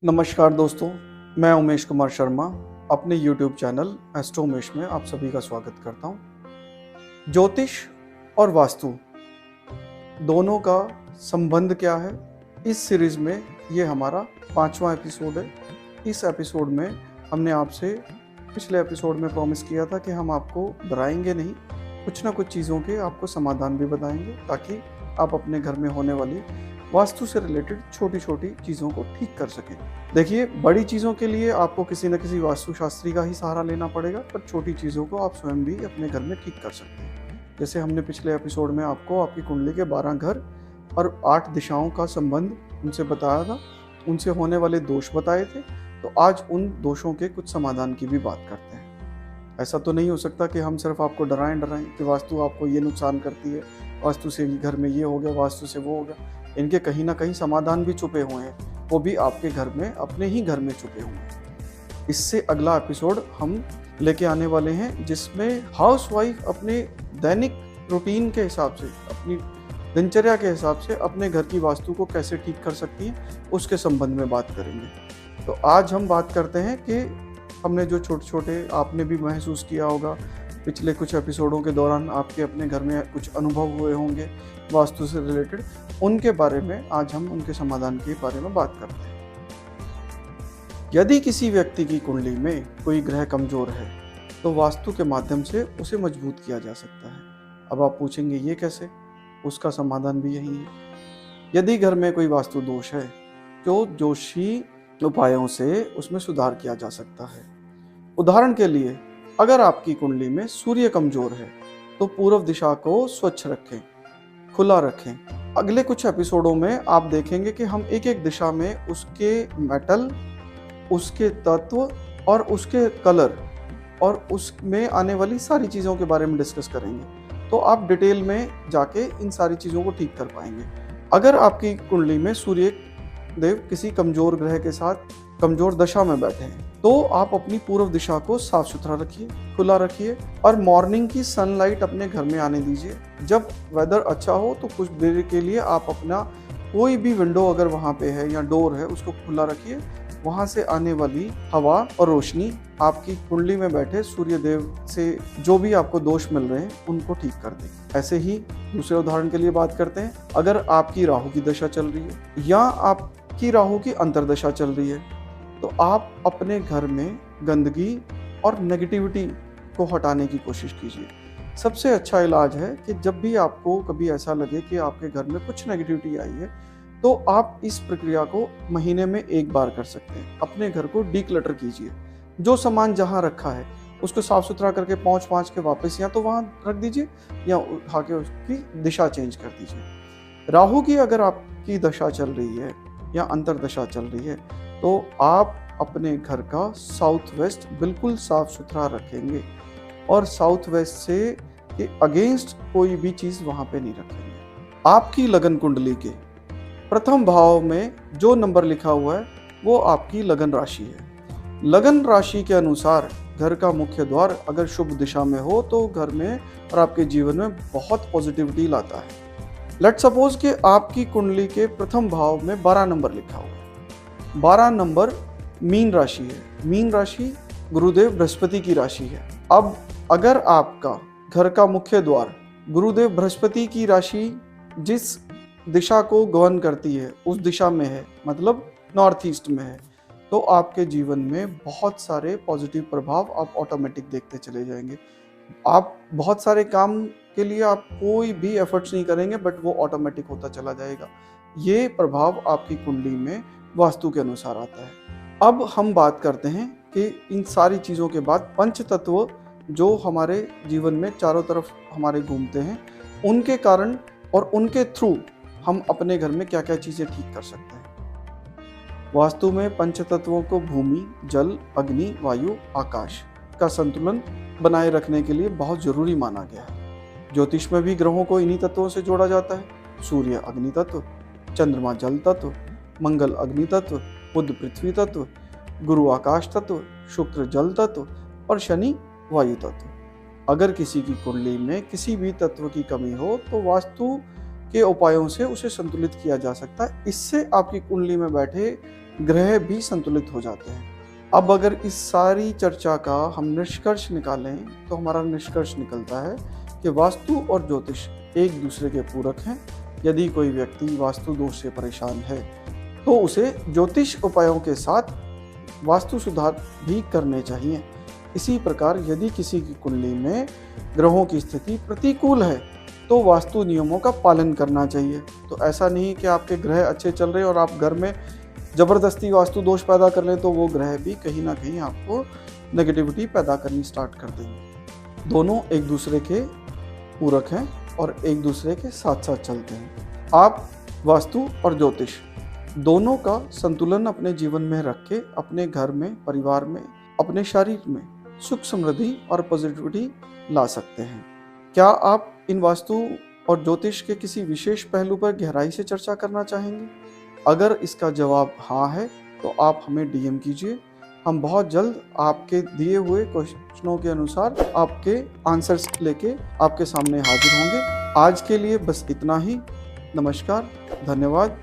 नमस्कार दोस्तों, मैं उमेश कुमार शर्मा अपने YouTube चैनल एस्ट्रो उमेश में आप सभी का स्वागत करता हूँ। ज्योतिष और वास्तु दोनों का संबंध क्या है, इस सीरीज़ में ये हमारा 5वां एपिसोड है। इस एपिसोड में हमने आपसे पिछले एपिसोड में प्रॉमिस किया था कि हम आपको डराएंगे नहीं, कुछ ना कुछ चीज़ों के आपको समाधान भी बताएंगे ताकि आप अपने घर में होने वाली वास्तु से रिलेटेड छोटी छोटी चीज़ों को ठीक कर सकें। देखिए, बड़ी चीज़ों के लिए आपको किसी न किसी वास्तुशास्त्री का ही सहारा लेना पड़ेगा, पर छोटी चीज़ों को आप स्वयं भी अपने घर में ठीक कर सकते हैं। जैसे हमने पिछले एपिसोड में आपको आपकी कुंडली के 12 घर और 8 दिशाओं का संबंध उनसे बताया था, उनसे होने वाले दोष बताए थे। तो आज उन दोषों के कुछ समाधान की भी बात करते हैं। ऐसा तो नहीं हो सकता कि हम सिर्फ आपको डराएं कि वास्तु आपको ये नुकसान करती है, वास्तु से घर में ये हो गया, वास्तु से वो हो गया। इनके कहीं ना कहीं समाधान भी छुपे हुए हैं, वो भी आपके घर में, अपने ही घर में छुपे हुए हैं। इससे अगला एपिसोड हम लेके आने वाले हैं जिसमें हाउसवाइफ अपने दैनिक रूटीन के हिसाब से, अपनी दिनचर्या के हिसाब से अपने घर की वास्तु को कैसे ठीक कर सकती है, उसके संबंध में बात करेंगे। तो आज हम बात करते हैं कि हमने जो छोटे छोटे, आपने भी महसूस किया होगा पिछले कुछ एपिसोडों के दौरान, आपके अपने घर में कुछ अनुभव हुए होंगे वास्तु से रिलेटेड, उनके बारे में आज हम उनके समाधान के बारे में बात करते हैं। यदि किसी व्यक्ति की कुंडली में कोई ग्रह कमजोर है तो वास्तु के माध्यम से उसे मजबूत किया जा सकता है। अब आप पूछेंगे ये कैसे? उसका समाधान भी यही है। यदि घर में कोई वास्तु दोष है तो जोशी उपायों से उसमें सुधार किया जा सकता है। उदाहरण के लिए, अगर आपकी कुंडली में सूर्य कमजोर है तो पूर्व दिशा को स्वच्छ रखें, खुला रखें। अगले कुछ एपिसोडों में आप देखेंगे कि हम एक एक दिशा में उसके मेटल, उसके तत्व और उसके कलर और उसमें आने वाली सारी चीज़ों के बारे में डिस्कस करेंगे। तो आप डिटेल में जाके इन सारी चीज़ों को ठीक कर पाएंगे। अगर आपकी कुंडली में सूर्य देव किसी कमजोर ग्रह के साथ कमजोर दशा में बैठे हैं तो आप अपनी पूर्व दिशा को साफ सुथरा रखिए, खुला रखिए और मॉर्निंग की सनलाइट अपने घर में आने दीजिए। जब वेदर अच्छा हो तो कुछ देर के लिए आप अपना कोई भी विंडो अगर वहाँ पे है या डोर है उसको खुला रखिए। वहाँ से आने वाली हवा और रोशनी आपकी कुंडली में बैठे सूर्य देव से जो भी आपको दोष मिल रहे हैं उनको ठीक कर दें। ऐसे ही दूसरे उदाहरण के लिए बात करते हैं। अगर आपकी राहु की दशा चल रही है या आपकी राहु की अंतर्दशा चल रही है तो आप अपने घर में गंदगी और नेगेटिविटी को हटाने की कोशिश कीजिए। सबसे अच्छा इलाज है कि जब भी आपको कभी ऐसा लगे कि आपके घर में कुछ नेगेटिविटी आई है तो आप इस प्रक्रिया को महीने में एक बार कर सकते हैं। अपने घर को डीक्लटर कीजिए। जो सामान जहाँ रखा है उसको साफ सुथरा करके पहुँच के वापस या तो वहाँ रख दीजिए या उठा के उसकी दिशा चेंज कर दीजिए। राहु की अगर आपकी दशा चल रही है या अंतर्दशा चल रही है तो आप अपने घर का साउथ वेस्ट बिल्कुल साफ सुथरा रखेंगे और साउथ वेस्ट से के अगेंस्ट कोई भी चीज़ वहाँ पे नहीं रखेंगे। आपकी लगन कुंडली के प्रथम भाव में जो नंबर लिखा हुआ है वो आपकी लगन राशि है। लगन राशि के अनुसार घर का मुख्य द्वार अगर शुभ दिशा में हो तो घर में और आपके जीवन में बहुत पॉजिटिविटी लाता है। लेट्स सपोज कि आपकी कुंडली के प्रथम भाव में 12 नंबर लिखा हुआ है। 12 नंबर मीन राशि है। मीन राशि गुरुदेव बृहस्पति की राशि है। अब अगर आपका घर का मुख्य द्वार गुरुदेव बृहस्पति की राशि जिस दिशा को गवर्न करती है उस दिशा में है, मतलब नॉर्थ ईस्ट में है, तो आपके जीवन में बहुत सारे पॉजिटिव प्रभाव आप ऑटोमेटिक देखते चले जाएंगे। आप बहुत सारे काम के लिए आप कोई भी एफर्ट्स नहीं करेंगे बट वो ऑटोमेटिक होता चला जाएगा। ये प्रभाव आपकी कुंडली में वास्तु के अनुसार आता है। अब हम बात करते हैं कि इन सारी चीज़ों के बाद पंच तत्व जो हमारे जीवन में चारों तरफ हमारे घूमते हैं उनके कारण और उनके थ्रू हम अपने घर में क्या क्या चीज़ें ठीक कर सकते हैं। वास्तु में पंच तत्वों को भूमि, जल, अग्नि, वायु, आकाश का संतुलन बनाए रखने के लिए बहुत जरूरी माना गया है। ज्योतिष में भी ग्रहों को इन्हीं तत्वों से जोड़ा जाता है। सूर्य अग्नि तत्व, चंद्रमा जल तत्व, मंगल अग्नि तत्व, बुध पृथ्वी तत्व, गुरु आकाश तत्व, शुक्र जल तत्व और शनि वायु तत्व। अगर किसी की कुंडली में किसी भी तत्व की कमी हो तो वास्तु के उपायों से उसे संतुलित किया जा सकता है। इससे आपकी कुंडली में बैठे ग्रह भी संतुलित हो जाते हैं। अब अगर इस सारी चर्चा का हम निष्कर्ष निकालें तो हमारा निष्कर्ष निकलता है कि वास्तु और ज्योतिष एक दूसरे के पूरक हैं। यदि कोई व्यक्ति वास्तु दोष से परेशान है तो उसे ज्योतिष उपायों के साथ वास्तु सुधार भी करने चाहिए। इसी प्रकार यदि किसी की कुंडली में ग्रहों की स्थिति प्रतिकूल है तो वास्तु नियमों का पालन करना चाहिए। तो ऐसा नहीं कि आपके ग्रह अच्छे चल रहे हैं और आप घर में ज़बरदस्ती वास्तु दोष पैदा कर लें तो वो ग्रह भी कहीं ना कहीं आपको नेगेटिविटी पैदा करनी स्टार्ट कर देंगे। दोनों एक दूसरे के पूरक हैं और एक दूसरे के साथ साथ चलते हैं। आप वास्तु और ज्योतिष दोनों का संतुलन अपने जीवन में रख के अपने घर में, परिवार में, अपने शरीर में सुख, समृद्धि और पॉजिटिविटी ला सकते हैं। क्या आप इन वास्तु और ज्योतिष के किसी विशेष पहलू पर गहराई से चर्चा करना चाहेंगे? अगर इसका जवाब हाँ है तो आप हमें डीएम कीजिए। हम बहुत जल्द आपके दिए हुए क्वेश्चनों के अनुसार आपके आंसर्स लेके आपके सामने हाजिर होंगे। आज के लिए बस इतना ही। नमस्कार, धन्यवाद।